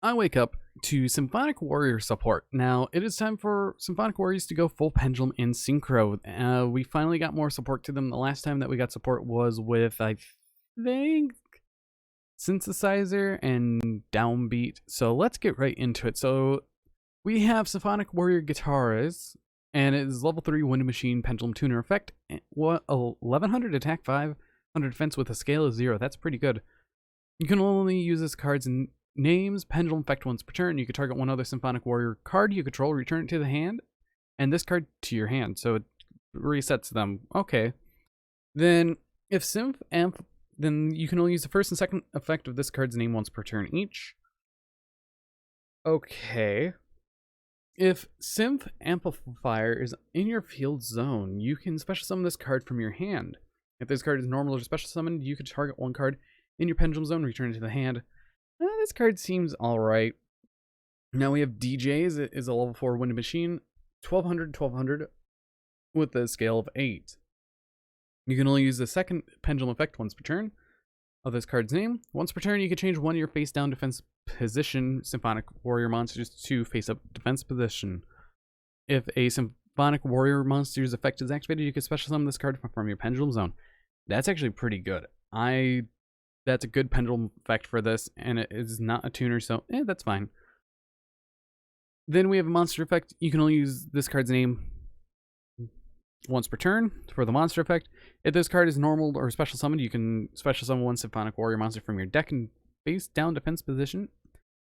I wake up to Symphonic Warrior support. Now, it is time for Symphonic Warriors to go full Pendulum in Synchro. We finally got more support to them. The last time that we got support was with, I think, Synthesizer and Downbeat. So let's get right into it. So we have Symphonic Warrior Guitars, and it is level 3 Wind Machine Pendulum Tuner effect. 1100 attack, 500 defense with a scale of 0. That's pretty good. You can only use this card's names, Pendulum effect once per turn. You can target one other Symphonic Warrior card you control, return it to the hand, and this card to your hand. So it resets them. Okay. Then if then you can only use the first and second effect of this card's name once per turn each. Okay. If Symph Amplifier is in your field zone, you can special summon this card from your hand. If this card is normal or special summoned, you can target one card in your Pendulum zone, return it to the hand. This card seems alright. Now we have DJs. It is a level 4 Wind Machine, 1200 with a scale of 8. You can only use the second Pendulum effect once per turn of this card's name. Once per turn, you can change one of your face down defense position Symphonic Warrior monsters to face up defense position. If a Symphonic Warrior monster's effect is activated, you can special summon this card from your Pendulum zone. That's actually pretty good. That's a good Pendulum effect for this, and it is not a tuner, so that's fine. Then we have a monster effect. You can only use this card's name once per turn for the monster effect. If this card is normal or special summoned, you can special summon one Symphonic Warrior monster from your deck and face down defense position,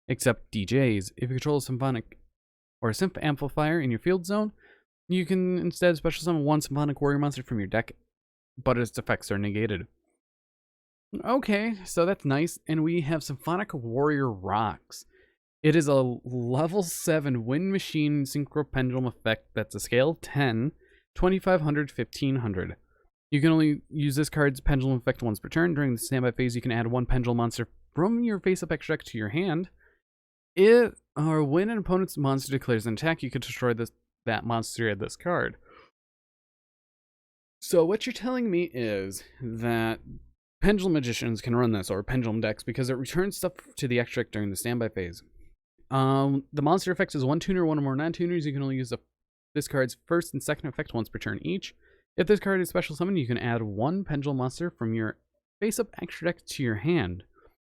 except DJs. If you control a Symphonic or a Symph Amplifier in your field zone, you can instead special summon one Symphonic Warrior monster from your deck, but its effects are negated. Okay, so that's nice. And we have Symphonic Warrior Rocks. It is a level 7 Wind Machine Synchro Pendulum effect that's a scale of 10, 2500, 1500. You can only use this card's Pendulum effect once per turn. During the standby phase, you can add one Pendulum monster from your face-up extra deck to your hand. When an opponent's monster declares an attack, you can destroy that monster at this card. So what you're telling me is that Pendulum Magicians can run this, or Pendulum decks, because it returns stuff to the extra deck during the standby phase. The monster effect is one tuner, one or more non-tuners. You can only use this card's first and second effect once per turn each. If this card is special summoned, you can add one Pendulum monster from your face-up extra deck to your hand.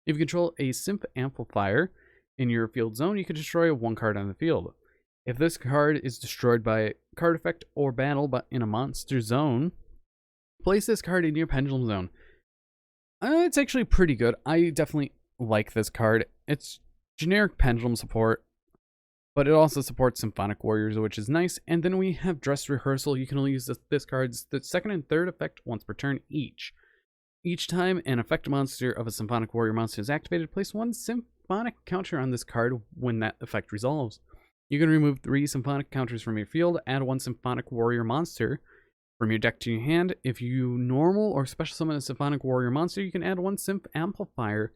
If you control a Symph Amplifier in your field zone, you can destroy one card on the field. If this card is destroyed by card effect or battle but in a monster zone, place this card in your Pendulum zone. It's actually pretty good. I definitely like this card. It's generic Pendulum support, but it also supports Symphonic Warriors, which is nice. And then we have Dress Rehearsal. You can only use this card's the second and third effect once per turn each. Each time an effect monster of a Symphonic Warrior monster is activated, place one Symphonic counter on this card when that effect resolves. You can remove 3 Symphonic counters from your field, add one Symphonic Warrior monster from your deck to your hand. If you normal or special summon a Symphonic Warrior monster, you can add one Symph Amplifier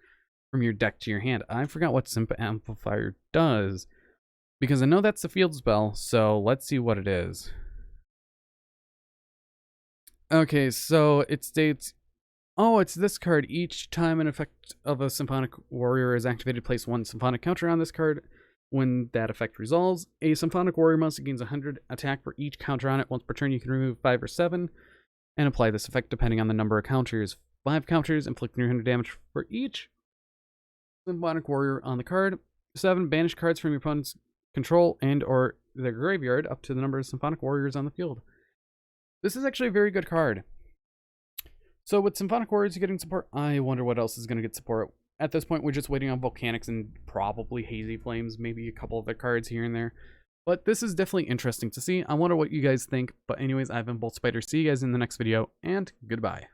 from your deck to your hand. I forgot what Symph Amplifier does, because I know that's the field spell, so let's see what it is. Okay, so it states, it's this card. Each time an effect of a Symphonic Warrior is activated, place one Symphonic counter on this card. When that effect resolves, a Symphonic Warrior monster gains 100 attack for each counter on it. Once per turn, you can remove 5 or 7 and apply this effect depending on the number of counters. 5 counters inflict 300 damage for each Symphonic Warrior on the card. 7 banish cards from your opponent's control and or their graveyard up to the number of Symphonic Warriors on the field. This is actually a very good card. So with Symphonic Warriors getting support, I wonder what else is going to get support. At this point, we're just waiting on Volcanics and probably Hazy Flames, maybe a couple of their cards here and there. But this is definitely interesting to see. I wonder what you guys think. But anyways, I've been Bolt Spider. See you guys in the next video, and goodbye.